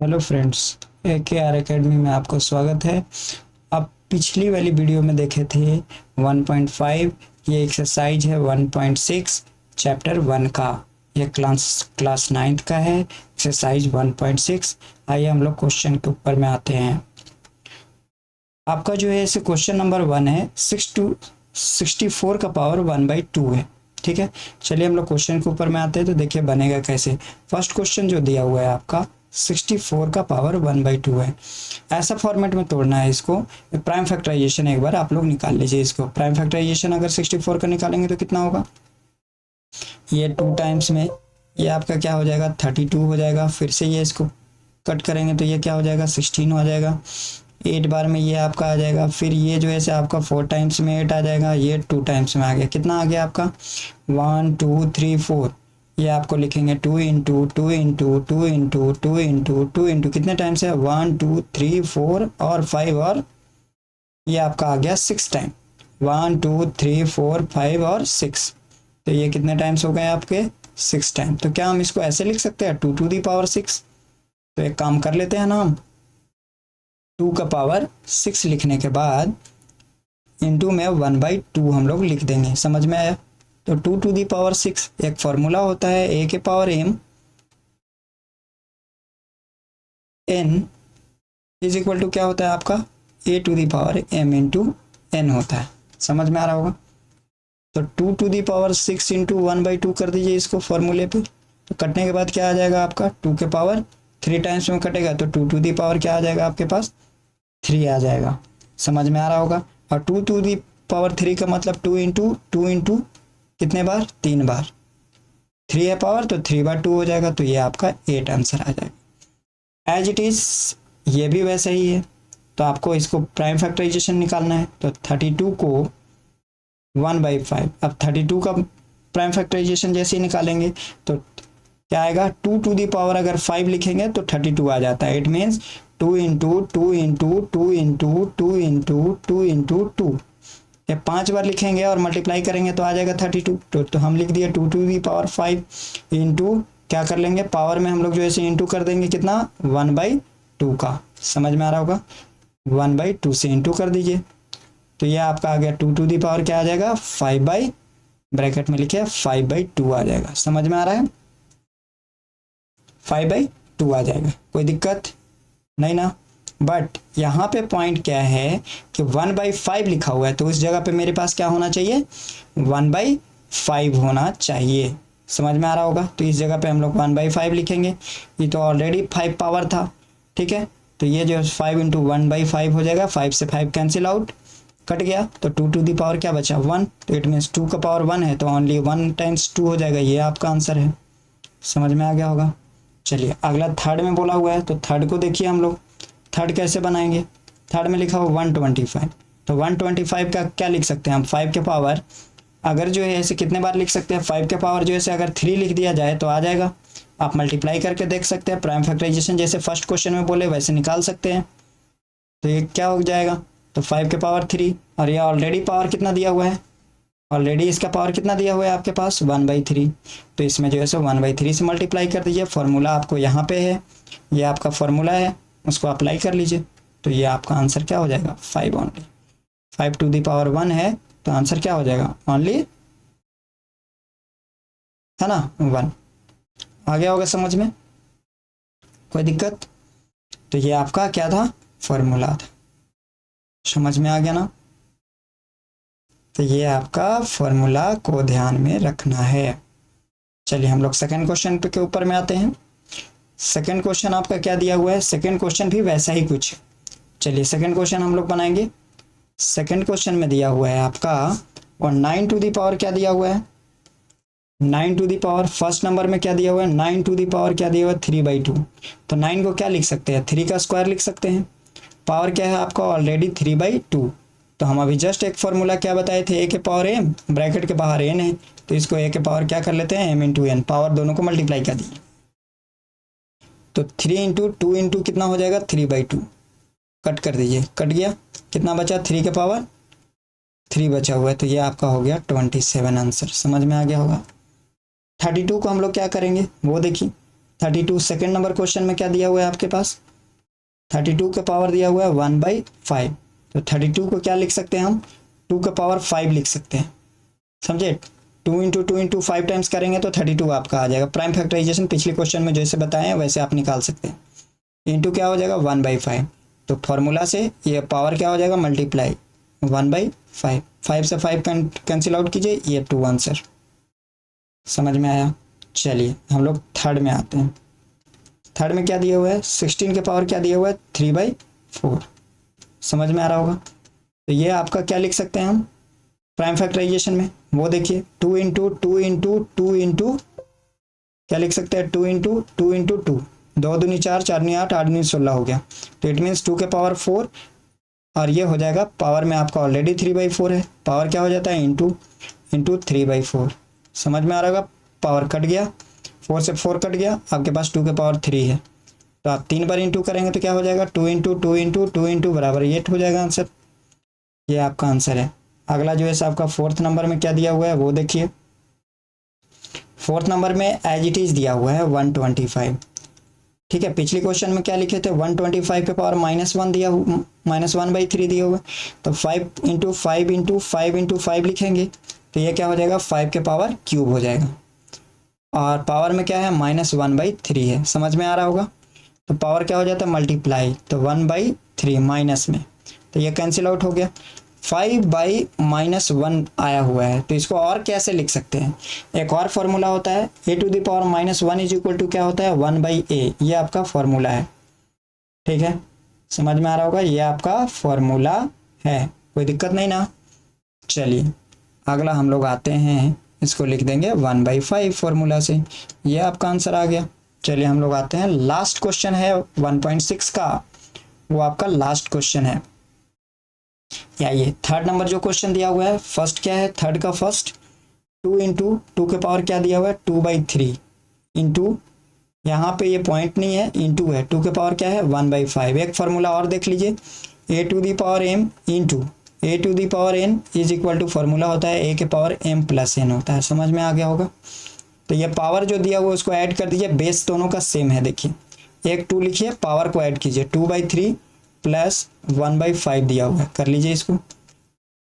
Hello friends, AKR academy में आपको स्वागत है। आप पिछली वाली वीडियो में देखे थे 1.5। ये एक्सरसाइज है 1.6 चैप्टर 1 का। ये क्लास 9th का है, एक्सरसाइज 1.6। आइए हम लोग क्वेश्चन के ऊपर में आते हैं। आपका जो है इसे क्वेश्चन नंबर 1 है 64 का पावर 1/2 है। ठीक है, चलिए हम लोग क्वेश्चन के ऊपर में आते हैं। तो देखिए बनेगा कैसे। फर्स्ट क्वेश्चन जो दिया हुआ है आपका 64 का पावर 1/2 है। ऐसा फॉर्मेट में तोड़ना है इसको। प्राइम फैक्टराइजेशन एक बार आप लोग निकाल लीजिए। इसको प्राइम फैक्टराइजेशन अगर 64 का निकालेंगे तो कितना होगा, ये 2 टाइम्स में ये आपका क्या हो जाएगा 32 हो जाएगा। फिर से ये इसको कट करेंगे तो ये क्या हो जाएगा 16 हो जाएगा। 8 बार में ये आपका आ जाएगा। फिर ये जो है से आपका 4 टाइम्स में 8 आ जाएगा। ये 2 टाइम्स में आ गया। कितना आ गया आपका 1 2 3 4। ये आपको लिखेंगे 2 into 2 into 2 into 2 into 2 into कितने टाइम्स है 1 2 3 4 और 5 और ये आपका आ गया 6 टाइम। 1 2 3 4 5 और 6। तो ये कितने टाइम्स हो गए आपके 6 टाइम। तो क्या हम इसको ऐसे लिख सकते हैं 2 टू दी पावर 6। तो एक काम कर लेते हैं ना, हम 2 का पावर 6 लिखने के बाद इंटू में 1/2 हम लोग लिख देंगे। समझ में आया। तो 2 टू दी पावर 6 एक फॉर्मूला होता है a के power m n is equal to क्या होता है आपका a to the power m into n होता है। समझ में आ रहा होगा। तो 2 टू दी पावर 6 इंटू 1/2 कर दीजिए इसको फॉर्मूले पे। तो कटने के बाद क्या आ जाएगा आपका 2 के पावर 3 टाइम्स में कटेगा तो 2 टू दी पावर क्या आ जाएगा आपके पास 3 आ जाएगा। समझ में आ रहा होगा। और 2 टू दी पावर 3 का मतलब 2 इंटू कितने बार 3 बार। 3 है पावर तो 3/2 हो जाएगा। तो ये आपका 8 आंसर आ जाएगा। एज इट इज ये भी वैसे ही है। तो आपको इसको प्राइम फैक्टराइजेशन निकालना है। तो 32 को 1/5। अब 32 का प्राइम फैक्टराइजेशन जैसे ही निकालेंगे तो क्या आएगा 2 टू दी पावर अगर 5 लिखेंगे तो 32 आ जाता है। It means 2 into 2 into 2 into 2 into 2 into 2। ये 5 बार लिखेंगे और मल्टीप्लाई करेंगे तो आ जाएगा 32। तो हम लिख दिए 2 टू दी पावर 5 इंटू क्या कर लेंगे पावर में हम लोग जो ऐसे इंटू कर देंगे कितना 1/2 का। समझ में आ रहा होगा। 1/2 से इंटू कर दीजिए तो ये आपका आ गया 2 टू दी पावर क्या आ जाएगा 5 ब्रैकेट में लिखे 5/2 आ जाएगा। समझ में आ रहा है 5/2 आ जाएगा। कोई दिक्कत नहीं ना। बट यहाँ पे पॉइंट क्या है कि 1/5 लिखा हुआ है तो उस जगह पे मेरे पास क्या होना चाहिए 1/5 होना चाहिए। समझ में आ रहा होगा। तो इस जगह पे हम लोग 1/5 लिखेंगे। ये तो ऑलरेडी 5 पावर था। ठीक है, तो ये जो 5 इंटू 1/5 हो जाएगा। 5 से 5 कैंसिल आउट कट गया तो 2 टू दी पावर क्या बचा 1। तो इट मीन्स 2 का पावर 1 है तो ओनली 1 टाइम्स 2 हो जाएगा। ये आपका आंसर है। समझ में आ गया होगा। चलिए अगला थर्ड में बोला हुआ है तो थर्ड को देखिए हम लोग थर्ड कैसे बनाएंगे। थर्ड में लिखा हुआ 125। तो 125 का क्या लिख सकते हैं हम 5 के पावर अगर जो है ऐसे कितने बार लिख सकते हैं 5 के पावर जो है अगर 3 लिख दिया जाए तो आ जाएगा। आप मल्टीप्लाई करके देख सकते हैं। प्राइम फैक्टराइजेशन जैसे फर्स्ट क्वेश्चन में बोले वैसे निकाल सकते हैं। तो ये क्या हो जाएगा तो 5 के पावर 3 और ये ऑलरेडी पावर कितना दिया हुआ है ऑलरेडी इसका पावर कितना दिया हुआ है आपके पास 1/3। तो इसमें जो है सो 1/3 से मल्टीप्लाई कर दीजिए। फॉर्मूला आपको यहाँ पे है, ये आपका फॉर्मूला है, उसको अप्लाई कर लीजिए। तो ये आपका आंसर क्या हो जाएगा 5 ओनली। 5 टू दी पावर 1 है तो आंसर क्या हो जाएगा ओनली है ना 1। आ गया होगा समझ में। कोई दिक्कत। तो ये आपका क्या था फॉर्मूला था। समझ में आ गया ना। तो ये आपका फॉर्मूला को ध्यान में रखना है। चलिए हम लोग सेकंड क्वेश्चन पे के ऊपर में आते हैं। सेकंड क्वेश्चन आपका क्या दिया हुआ है सेकंड क्वेश्चन भी वैसा ही कुछ। चलिए सेकंड क्वेश्चन हम लोग बनाएंगे। सेकंड क्वेश्चन में दिया हुआ है आपका और 9 टू दी पावर क्या दिया हुआ है 9 to the power first number में क्या दिया हुआ है 9 टू दी पावर क्या दिया हुआ है 3/2। तो 9 को क्या लिख सकते हैं 3 का स्क्वायर लिख सकते हैं। पावर क्या है आपका ऑलरेडी 3/2। तो हम अभी जस्ट एक फॉर्मूला क्या बताए थे a के पावर m ब्रैकेट के बाहर n है तो इसको a के पावर क्या कर लेते हैं m इंटू n पावर दोनों को मल्टीप्लाई कर दीजिए। तो 3 इंटू 2 इंटू कितना हो जाएगा 3/2 कट कर दीजिए कट गया। कितना बचा 3 के पावर 3 बचा हुआ है तो ये आपका हो गया 27 आंसर। समझ में आ गया होगा। 32 को हम लोग क्या करेंगे वो देखिए 32 सेकेंड नंबर क्वेश्चन में क्या दिया हुआ है आपके पास, 32 का पावर दिया हुआ है 1/5। तो 32 को क्या लिख सकते हैं हम, 2 का पावर 5 लिख सकते हैं, समझे। 2 × 5 टाइम्स करेंगे तो 32 आपका आ जाएगा। प्राइम फैक्टराइजेशन पिछले क्वेश्चन में जैसे बताए हैं वैसे आप निकाल सकते हैं। इंटू क्या हो जाएगा 1/5, तो फॉर्मूला से ये पावर क्या हो जाएगा मल्टीप्लाई 1/5, 5 से 5 कैंसिल आउट कीजिए, ये 2 आंसर। समझ में आया। चलिए हम लोग थर्ड में आते हैं। थर्ड में क्या दिया हुआ है, 16 के पावर क्या दिया हुआ है 3/4। समझ में आ रहा होगा। तो ये आपका क्या लिख सकते हैं हम प्राइम फैक्टराइजेशन में, वो देखिए 2 × 2 क्या लिख सकते हैं 2 × 2 2 दूनी 4, 4 दूनी 8, 8 दूनी 16 हो गया। तो इट मीन्स 2 के पावर 4 और ये हो जाएगा पावर में आपका ऑलरेडी 3/4 है, पावर क्या हो जाता है इंटू 3/4। समझ में आ रहा होगा। पावर कट गया, 4 से 4 कट गया, आपके पास 2 के पावर 3 है, तो आप 3 बार इंटू करेंगे तो क्या हो जाएगा 2 × 2 बराबर 8 हो जाएगा आंसर। ये आपका आंसर है। अगला जो है आपका फोर्थ नंबर में क्या दिया हुआ है वो देखिए। फोर्थ नंबर में एज इट इज दिया हुआ है 125। ठीक है, पिछले क्वेश्चन में क्या लिखे थे 125 के पावर -1 दिया हुआ, -1/3 दिया हुआ, तो 5 × 5 × 5 × 5 लिखेंगे तो ये क्या हो जाएगा 5 के पावर क्यूब हो जाएगा, और पावर में क्या है -1/3 है। समझ में आ रहा होगा। तो पावर क्या हो जाता है मल्टीप्लाई, तो 1/3 माइनस में, तो ये कैंसिल आउट हो गया। 5/-1 आया हुआ है, तो इसको और कैसे लिख सकते हैं, एक और फॉर्मूला होता है a to the power -1 is equal to क्या होता है 1/a, ये आपका फॉर्मूला है। ठीक है, समझ में आ रहा होगा, ये आपका फॉर्मूला है, कोई दिक्कत नहीं ना। चलिए अगला हम लोग आते हैं, इसको लिख देंगे 1/5 फॉर्मूला से, ये आपका आंसर आ गया। चलिए हम लोग आते हैं, लास्ट क्वेश्चन है 1.6 का, वो आपका लास्ट क्वेश्चन है। या ये थर्ड नंबर जो क्वेश्चन दिया हुआ है, फर्स्ट क्या है थर्ड का फर्स्ट 2 × 2 के पावर क्या दिया हुआ है 2/3 इंटू, यहाँ पे ये पॉइंट नहीं है, इंटू है, 2 के पावर क्या है 1/5। एक फार्मूला और देख लीजिए, a to the power m into a to the power n is equal to formula होता है a के पावर m + n होता है। समझ में आ गया होगा। तो ये पावर जो दिया हुआ उसको ऐड कर दीजिए, बेस दोनों का सेम है। देखिए एक 2 लिखिए, पावर को ऐड कीजिए, 2/3 + 1/5 दिया हुआ है, कर लीजिए इसको,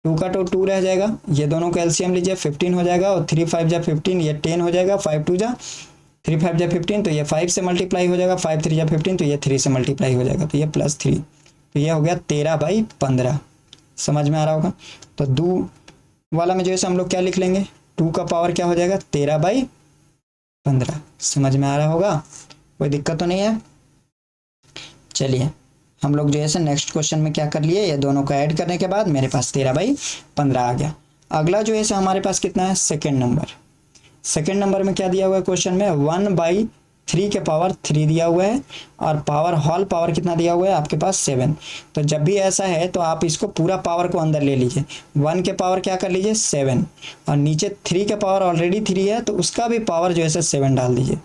2 का 2 रह जाएगा, ये दोनों का एलसीएम लीजिए 15 हो जाएगा, और 3 × 5 = 15, ये 10 हो जाएगा, 5 × 2 = 3 × 5 = 15, तो ये 5 से मल्टीप्लाई हो जाएगा, 5 × 3 = 15, तो ये 3 से मल्टीप्लाई हो जाएगा, तो ये +3, तो ये हो गया 13/15। समझ में आ रहा होगा। तो 2 वाला में जो है हम लोग क्या लिख लेंगे, 2 का पावर क्या हो जाएगा 13/15। समझ में आ रहा होगा, कोई दिक्कत तो नहीं है। चलिए हम लोग जो है नेक्स्ट क्वेश्चन में क्या कर लिए, ये दोनों को ऐड करने के बाद मेरे पास 13/15 आ गया। अगला जो है हमारे पास कितना है सेकेंड नंबर। सेकेंड नंबर में क्या दिया हुआ है क्वेश्चन में 1/3 के पावर 3 दिया हुआ है, और पावर होल पावर कितना दिया हुआ है आपके पास 7। तो जब भी ऐसा है तो आप इसको पूरा पावर को अंदर ले लीजिए, 1 के पावर क्या कर लीजिए 7, और नीचे 3 के पावर ऑलरेडी 3 है तो उसका भी पावर जो है 7 डाल दीजिए।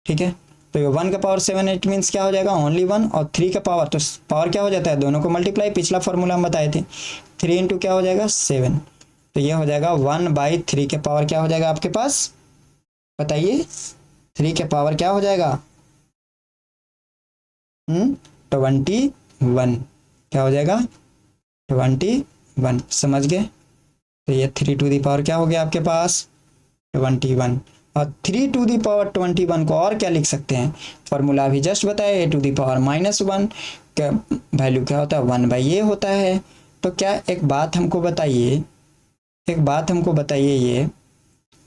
ठीक है, तो ये 1 का पावर 7 इट मीन्स क्या हो जाएगा ओनली 1, और 3 का पावर, तो पावर क्या हो जाता है दोनों को मल्टीप्लाई, पिछला फॉर्मूला हम बताए थे 3 × क्या हो जाएगा 7, तो ये हो जाएगा 1/3 के पावर क्या हो जाएगा आपके पास बताइए, 3 के पावर क्या हो जाएगा 21, क्या हो जाएगा 21। समझ गए। तो ये 3 टू दी पावर क्या हो गया आपके पास 21, और 3 टू दी पावर 21 को और क्या लिख सकते हैं, फॉर्मूला भी जस्ट बताया, a टू दी पावर -1 का वैल्यू क्या होता है 1/a होता है। तो क्या एक बात हमको बताइए, ये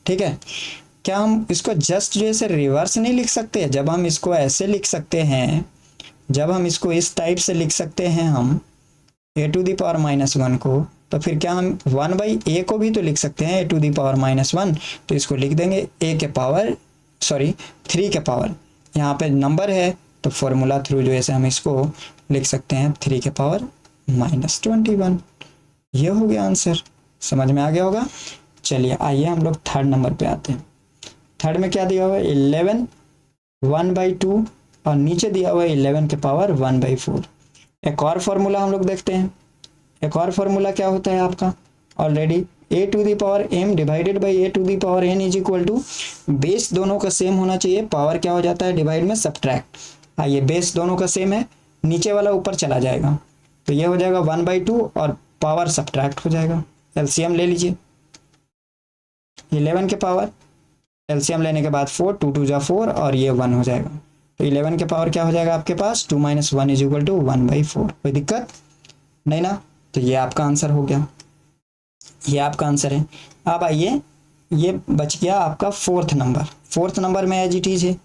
ठीक है, क्या हम इसको जस्ट जैसे रिवर्स नहीं लिख सकते, जब हम इसको ऐसे लिख सकते हैं, जब हम इसको इस टाइप से लिख सकते हैं हम a टू दी पावर -1 को, तो फिर क्या हम 1/a को भी तो लिख सकते हैं a टू दी पावर -1, तो इसको लिख देंगे a के पावर 3 के पावर, यहाँ पे नंबर है तो फॉर्मूला थ्रू जो है हम इसको लिख सकते हैं 3 के पावर -21। ये हो गया आंसर। समझ में आ गया होगा। चलिए आइए हम लोग थर्ड नंबर पे आते हैं। थर्ड में क्या दिया हुआ है 11 1/2, और नीचे दिया हुआ है 11 के पावर 1/4। एक और फॉर्मूला हम लोग देखते हैं, एक और फॉर्मूला क्या होता है आपका, already a to the power m divided by a to the power n is equal to, base दोनों का सेम होना चाहिए, पावर क्या हो जाता है डिवाइड में सब्ट्रैक्ट। हाँ ये बेस दोनों का सेम है, नीचे वाला ऊपर चला जाएगा, तो ये हो जाएगा 1/2 और पावर सब्ट्रैक्ट हो जाएगा। एलसीएम ले लीजिए, 11 के पावर एलसीएम लेने के बाद 4, 2 2 4 और ये 1 हो जाएगा। तो 11 के पावर क्या हो जाएगा आपके पास 2 - 1 इज इक्वल टू 1/4। कोई दिक्कत नहीं ना, तो ये आपका आंसर हो गया, ये आपका आंसर है। अब आइए, ये बच गया आपका फोर्थ नंबर में एज इट इज है।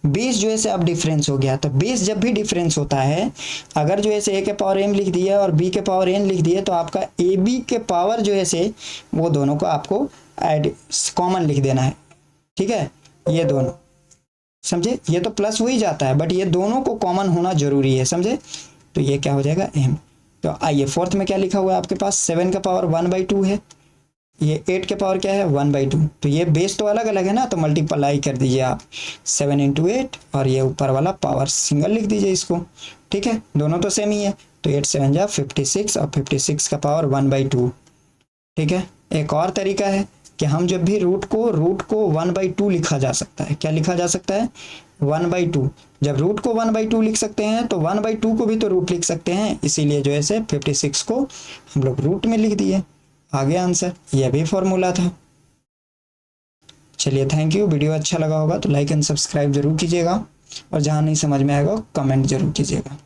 बेस जो है से अब डिफरेंस हो गया, तो बेस जब भी डिफरेंस होता है, अगर जो है से ए के पावर एम लिख दिया और बी के पावर एन लिख दिया, तो आपका ए बी के पावर जो है से वो दोनों को आपको ऐड कॉमन लिख देना है, ठीक है। ये दोनों समझे, ये तो प्लस हो ही जाता है, बट ये दोनों को कॉमन होना जरूरी है, समझे। तो ये क्या हो जाएगा एम। तो आइए फोर्थ में क्या लिखा हुआ है आपके पास, 7 का पावर 1/2 है, ये 8 के पावर क्या है 1/2। तो ये बेस तो अलग अलग है ना, तो मल्टीप्लाई कर दीजिए आप 7 × 8 और ये ऊपर वाला पावर सिंगल लिख दीजिए इसको, ठीक है, दोनों तो सेम ही है। तो 8 7 जा 56 और 56 का पावर 1/2, ठीक है। एक और तरीका है कि हम जब भी रूट को 1/2 लिखा जा सकता है, क्या लिखा जा सकता है 1/2। जब रूट को 1/2 लिख सकते हैं तो 1/2 को भी तो रूट लिख सकते हैं, इसीलिए जो है से 56 को हम लोग रूट में लिख दिए, आ गया आंसर। यह भी फॉर्मूला था। चलिए थैंक यू, वीडियो अच्छा लगा होगा तो लाइक एंड सब्सक्राइब जरूर कीजिएगा, और जहाँ नहीं समझ में आएगा कमेंट जरूर कीजिएगा।